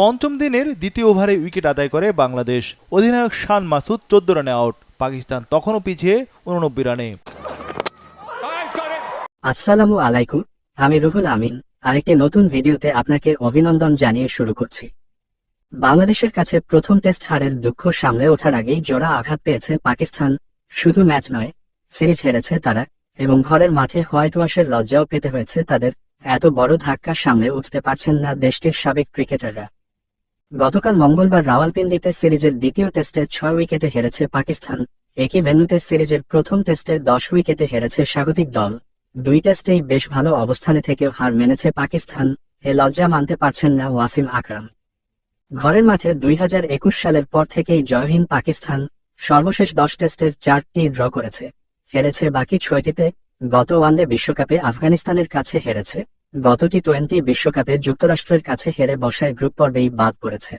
পঞ্চম দিনের দ্বিতীয় ওভারে উইকেট আদায় করে বাংলাদেশ। অধিনায়ক শান মাসুদ 14 রানে আউট। পাকিস্তান তখনও পিছিয়ে 89 রানে। আসসালামু আলাইকুম, আমি রুহুল আমিন। আরেকটি নতুন ভিডিওতে আপনাকে অভিনন্দন জানিয়ে শুরু করছি। বাংলাদেশের কাছে প্রথম টেস্ট হারের দুঃখ সামলে ওঠার আগেই জোড়া আঘাত পেয়েছে পাকিস্তান। শুধু ম্যাচ নয়, সিরিজ হেরেছে তারা, এবং ঘরের মাঠে হোয়াইট ওয়াশের লজ্জাও পেতে হয়েছে তাদের। এত বড় ধাক্কা সামলে উঠতে পারছেন না দেশটির সাবেক ক্রিকেটাররা। গতকাল মঙ্গলবার রাওয়ালপিন্ডিতে সিরিজের দ্বিতীয় টেস্টে 6 উইকেটে হেরেছে পাকিস্তান। একই ভেন্যুতে সিরিজের প্রথম টেস্টে 10 উইকেটে হেরেছে স্বাগতিক দল। দুই টেস্টেই বেশ ভালো অবস্থানে থেকেও হার মেনেছে পাকিস্তান। এ লজ্জা মানতে পারছেন না ওয়াসিম আকরাম। ঘরের মাঠে 2021 সালের পর থেকেই জয়হীন পাকিস্তান। সর্বশেষ 10 টেস্টের 4টি ড্র করেছে, হেরেছে বাকি 6টিতে। গত ওয়ানডে বিশ্বকাপে আফগানিস্তানের কাছে হেরেছে, গত টি-20 বিশ্বকাপে যুক্তরাষ্ট্রের কাছে হেরে বসায় গ্রুপ পর্বেই বাদ পড়েছে।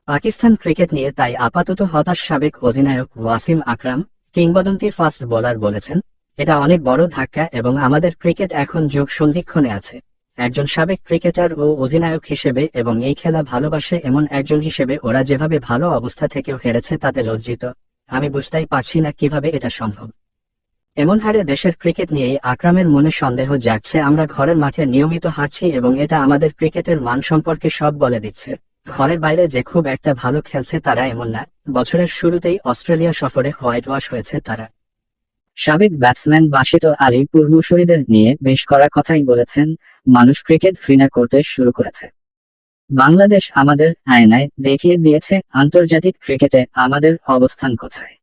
পাকিস্তান ক্রিকেট নিয়ে তাই আপাতত হতাশ সাবেক অধিনায়ক ওয়াসিম আকরাম। কিংবদন্তি ফাস্ট বোলার বলেছেন, এটা অনেক বড় ধাক্কা এবং আমাদের ক্রিকেট এখন যুগ সন্ধিক্ষণে আছে। একজন সাবেক ক্রিকেটার ও অধিনায়ক হিসেবে এবং এই খেলা ভালোবাসে এমন একজন হিসেবে ওরা যেভাবে ভালো অবস্থা থেকেও হেরেছে তাতে লজ্জিত। আমি বুঝতেই পারছি না কিভাবে এটা সম্ভব। এমন হারে দেশের ক্রিকেট নিয়েই আকরামের মনে সন্দেহ জাগছে। আমরা ঘরের মাঠে নিয়মিত হারছি এবং এটা আমাদের ক্রিকেটের মান সম্পর্কে সব বলে দিচ্ছে। ঘরের বাইরে যে খুব একটা ভালো খেলছে তারা এমন না। বছরের শুরুতেই অস্ট্রেলিয়া সফরে হোয়াইট ওয়াশ হয়েছে তারা। সাবেক ব্যাটসম্যান বাশিত আলী পূর্বসূরিদের নিয়ে বেশ কড়া কথাই বলেছেন। মানুষ ক্রিকেট ঘৃণা করতে শুরু করেছে। বাংলাদেশ আমাদের আয়নায় দেখিয়ে দিয়েছে আন্তর্জাতিক ক্রিকেটে আমাদের অবস্থান কোথায়।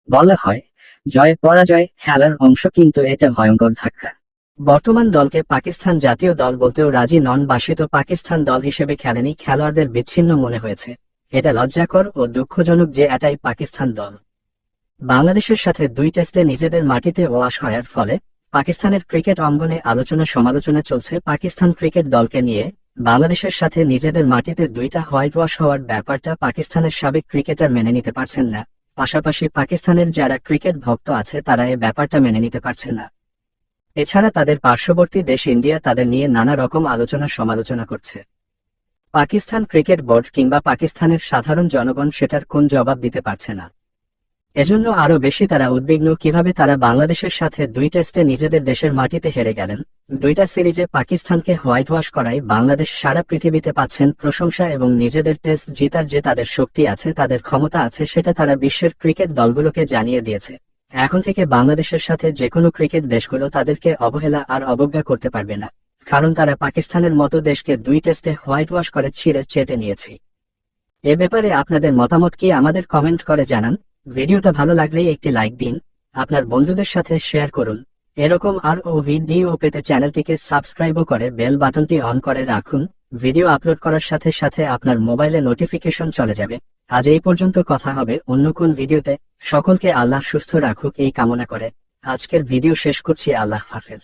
বলা হয়, জয় পরাজয় খেলার অংশ, কিন্তু এটা ভয়ঙ্কর ধাক্কা। বর্তমান দলকে পাকিস্তান জাতীয় দল বলতেও রাজি নন। বাসিত পাকিস্তান দল হিসেবে খেলেনি, খেলোয়াড়দের বিচ্ছিন্ন মনে হয়েছে। এটা লজ্জাকর ও দুঃখজনক যে এটাই পাকিস্তান দল। বাংলাদেশের সাথে 2 টেস্টে নিজেদের মাটিতে ওয়াশ হওয়ার ফলে পাকিস্তানের ক্রিকেট অঙ্গনে আলোচনা সমালোচনা চলছে পাকিস্তান ক্রিকেট দলকে নিয়ে। বাংলাদেশের সাথে নিজেদের মাটিতে 2টা হোয়াইট ওয়াশ হওয়ার ব্যাপারটা পাকিস্তানের সাবেক ক্রিকেটার মেনে নিতে পারছেন না। পাশাপাশি পাকিস্তানের যারা ক্রিকেট ভক্ত আছে তারা এই ব্যাপারটা মেনে নিতে পারছে না। এছাড়া তাদের পার্শ্ববর্তী দেশ ইন্ডিয়া তাদের নিয়ে নানা রকম আলোচনা সমালোচনা করছে। পাকিস্তান ক্রিকেট বোর্ড কিংবা পাকিস্তানের সাধারণ জনগণ সেটার কোন জবাব দিতে পারছে না। এজন্য আরো বেশি তারা উদ্বিগ্ন কিভাবে তারা বাংলাদেশের সাথে 2 টেস্টে নিজেদের দেশের মাটিতে হেরে গেলেন। 2টা সিরিজে পাকিস্তানকে হোয়াইট ওয়াশ করায় বাংলাদেশ সারা পৃথিবীতে পাচ্ছেন প্রশংসা এবং নিজেদের টেস্ট জিতার যে তাদের শক্তি আছে, তাদের ক্ষমতা আছে, সেটা তারা বিশ্বের ক্রিকেট দলগুলোকে জানিয়ে দিয়েছে। এখন থেকে বাংলাদেশের সাথে যে কোনো ক্রিকেট দেশগুলো তাদেরকে অবহেলা আর অবজ্ঞা করতে পারবে না, কারণ তারা পাকিস্তানের মতো দেশকে 2 টেস্টে হোয়াইট ওয়াশ করে ছিঁড়ে চেটে নিয়েছে। এ ব্যাপারে আপনাদের মতামত কি আমাদের কমেন্ট করে জানান। ভিডিওটা ভালো লাগলেই একটি লাইক দিন, আপনার বন্ধুদের সাথে শেয়ার করুন। এরকম আরও ভিডিও পেতে চ্যানেলটিকে সাবস্ক্রাইবও করে বেল বাটনটি অন করে রাখুন। ভিডিও আপলোড করার সাথে সাথে আপনার মোবাইলে নোটিফিকেশন চলে যাবে। আজ এই পর্যন্ত, কথা হবে অন্য কোন ভিডিওতে। সকলকে আল্লাহ সুস্থ রাখুক এই কামনা করে আজকের ভিডিও শেষ করছি। আল্লাহ হাফেজ।